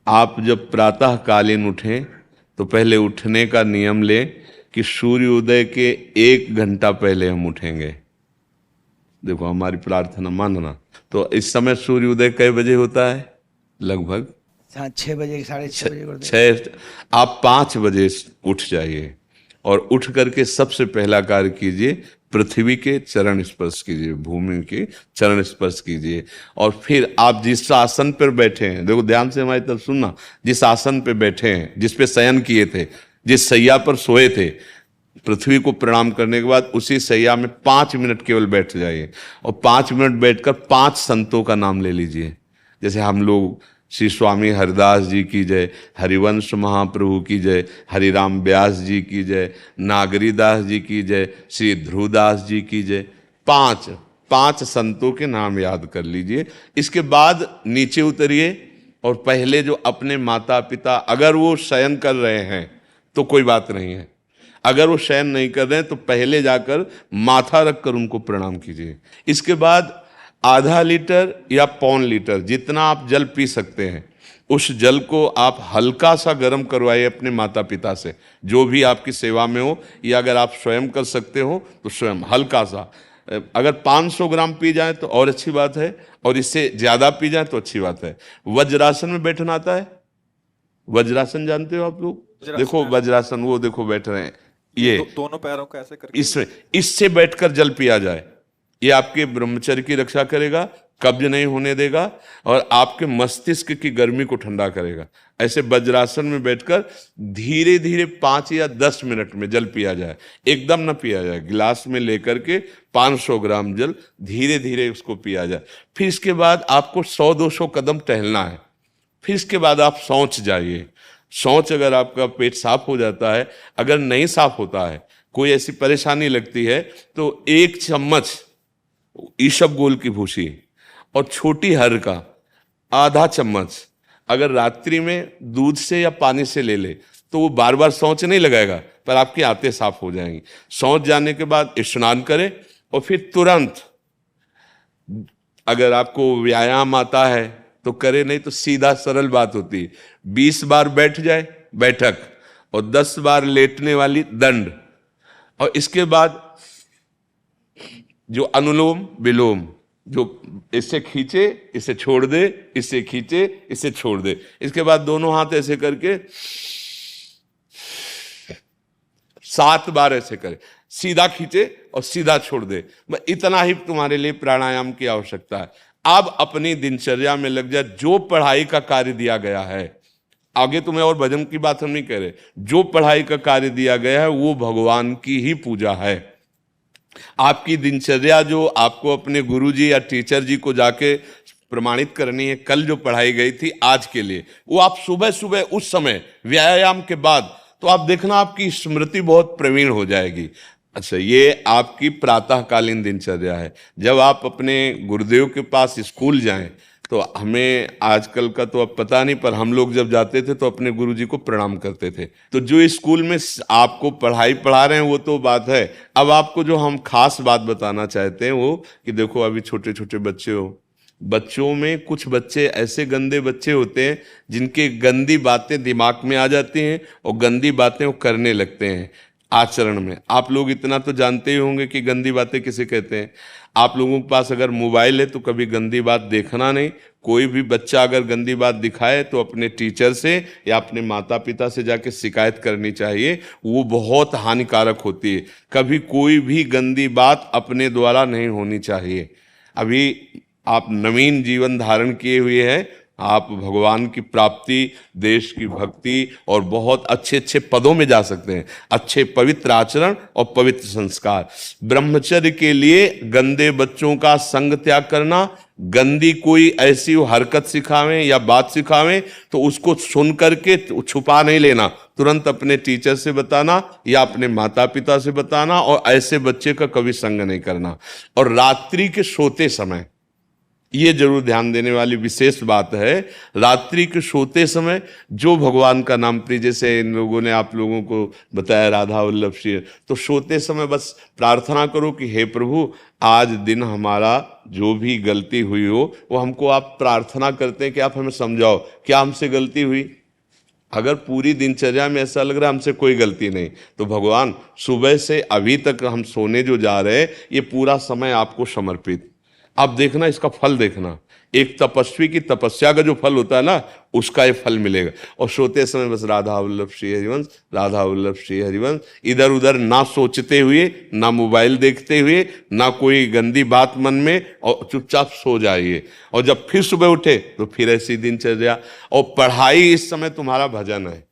आप जब प्रातःकालीन उठें तो पहले उठने का नियम लें कि सूर्योदय के 1 घंटा पहले हम उठेंगे। देखो हमारी प्रार्थना मानना। तो इस समय सूर्योदय कई बजे होता है? लगभग 6 बजे, 6:30 बजे गुरुदेव। 6। आप 5 बजे उठ जाइए और उठ करके सबसे पहला कार्य कीजिए, पृथ्वी के चरण स्पर्श कीजिए, भूमि के चरण स्पर्श कीजिए। और फिर आप जिस आसन पर बैठे हैं, देखो ध्यान से हमारी तरफ सुनना, जिस आसन पे बैठे हैं, जिस पे शयन किए थे, जिस सैया पर सोए थे, पृथ्वी को प्रणाम करने के बाद उसी सैया में 5 मिनट केवल बैठ जाइए और 5 मिनट बैठकर 5 संतों का नाम ले लीजिए। जैसे हम लोग श्री स्वामी हरिदास जी की जय, हरिवंश महाप्रभु की जय, हरिराम व्यास जी की जय, नागरीदास जी की जय, श्री ध्रुवदास जी की जय, 5 संतों के नाम याद कर लीजिए। इसके बाद नीचे उतरिए और पहले जो अपने माता पिता, अगर वो शयन कर रहे हैं तो कोई बात नहीं है, अगर वो शयन नहीं कर रहे हैं तो पहले जाकर माथा रखकर उनको प्रणाम कीजिए। इसके बाद आधा लीटर या 1.25 लीटर जितना आप जल पी सकते हैं, उस जल को आप हल्का सा गर्म करवाइए अपने माता पिता से, जो भी आपकी सेवा में हो, या अगर आप स्वयं कर सकते हो तो स्वयं हल्का सा। अगर 500 ग्राम पी जाए तो और अच्छी बात है, और इससे ज़्यादा पी जाए तो अच्छी बात है। वज्रासन में बैठना आता है? वज्रासन जानते हो आप लोग? देखो वज्रासन, वो देखो बैठ रहे हैं, ये दोनों पैरों को ऐसे करके इससे बैठकर जल पिया जाए। ये आपके ब्रह्मचर्य की रक्षा करेगा, कब्ज नहीं होने देगा और आपके मस्तिष्क की गर्मी को ठंडा करेगा। ऐसे वज्रासन में बैठकर धीरे धीरे 5 या 10 मिनट में जल पिया जाए, एकदम ना पिया जाए। गिलास में लेकर के 500 ग्राम जल धीरे धीरे उसको पिया जाए। फिर इसके बाद आपको 100-200 कदम टहलना है। फिर इसके बाद आप शौच जाइए। शौच अगर आपका पेट साफ हो जाता है, अगर नहीं साफ होता है, कोई ऐसी परेशानी लगती है, तो 1 चम्मच ईसबगोल की भूसी और छोटी हर का आधा चम्मच अगर रात्रि में दूध से या पानी से ले ले तो वो बार बार शौच नहीं लगाएगा, पर आपकी आंतें साफ हो जाएंगी। शौच जाने के बाद स्नान करें और फिर तुरंत, अगर आपको व्यायाम आता है तो करे, नहीं तो सीधा सरल बात होती है, 20 बार बैठ जाए बैठक और 10 बार लेटने वाली दंड। और इसके बाद जो अनुलोम विलोम, जो इससे खींचे इसे छोड़ दे, इससे खींचे इसे छोड़ दे, इसके बाद दोनों हाथ ऐसे करके 7 बार ऐसे करे, सीधा खींचे और सीधा छोड़ दे। इतना ही तुम्हारे लिए प्राणायाम की आवश्यकता है। अब अपनी दिनचर्या में लग जा। जो पढ़ाई का कार्य दिया गया है, आगे तुम्हें और भजन की बात हम नहीं कह रहे, जो पढ़ाई का कार्य दिया गया है वो भगवान की ही पूजा है। आपकी दिनचर्या जो आपको अपने गुरुजी या टीचर जी को जाके प्रमाणित करनी है, कल जो पढ़ाई गई थी आज के लिए, वो आप सुबह सुबह उस समय व्यायाम के बाद, तो आप देखना आपकी स्मृति बहुत प्रवीण हो जाएगी। अच्छा, ये आपकी प्रातःकालीन दिनचर्या है। जब आप अपने गुरुदेव के पास स्कूल जाएं, तो हमें आजकल का तो अब पता नहीं, पर हम लोग जब जाते थे तो अपने गुरुजी को प्रणाम करते थे। तो जो स्कूल में आपको पढ़ाई पढ़ा रहे हैं वो तो बात है, अब आपको जो हम खास बात बताना चाहते हैं वो कि देखो अभी छोटे छोटे बच्चे हो, बच्चों में कुछ बच्चे ऐसे गंदे बच्चे होते हैं जिनके गंदी बातें दिमाग में आ जाती हैं और गंदी बातें वो करने लगते हैं आचरण में। आप लोग इतना तो जानते ही होंगे कि गंदी बातें किसे कहते हैं। आप लोगों के पास अगर मोबाइल है तो कभी गंदी बात देखना नहीं। कोई भी बच्चा अगर गंदी बात दिखाए तो अपने टीचर से या अपने माता पिता से जाके शिकायत करनी चाहिए, वो बहुत हानिकारक होती है। कभी कोई भी गंदी बात अपने द्वारा नहीं होनी चाहिए। अभी आप नवीन जीवन धारण किए हुए हैं, आप भगवान की प्राप्ति, देश की भक्ति और बहुत अच्छे अच्छे पदों में जा सकते हैं। अच्छे पवित्र आचरण और पवित्र संस्कार। ब्रह्मचर्य के लिए गंदे बच्चों का संग त्याग करना, गंदी कोई ऐसी हरकत सिखावें या बात सिखावें तो उसको सुन करके छुपा नहीं लेना, तुरंत अपने टीचर से बताना या अपने माता पिता से बताना, और ऐसे बच्चे का कभी संग नहीं करना। और रात्रि के सोते समय ये जरूर ध्यान देने वाली विशेष बात है, रात्रि के सोते समय जो भगवान का नाम प्रिय, जैसे इन लोगों ने आप लोगों को बताया राधा वल्लभ श्री, तो सोते समय बस प्रार्थना करो कि हे प्रभु आज दिन हमारा जो भी गलती हुई हो वो हमको आप प्रार्थना करते हैं कि आप हमें समझाओ क्या हमसे गलती हुई। अगर पूरी दिनचर्या में ऐसा लग रहा है हमसे कोई गलती नहीं, तो भगवान सुबह से अभी तक हम सोने जो जा रहे हैं ये पूरा समय आपको समर्पित। आप देखना इसका फल देखना, एक तपस्वी की तपस्या का जो फल होता है ना उसका ये फल मिलेगा। और सोते समय बस राधा वल्लभ श्री हरिवंश, राधा वल्लभ श्री हरिवंश, इधर उधर ना सोचते हुए, ना मोबाइल देखते हुए, ना कोई गंदी बात मन में, और चुपचाप सो जाइए। और जब फिर सुबह उठे तो फिर ऐसी दिनचर्या। और पढ़ाई इस समय तुम्हारा भजन है,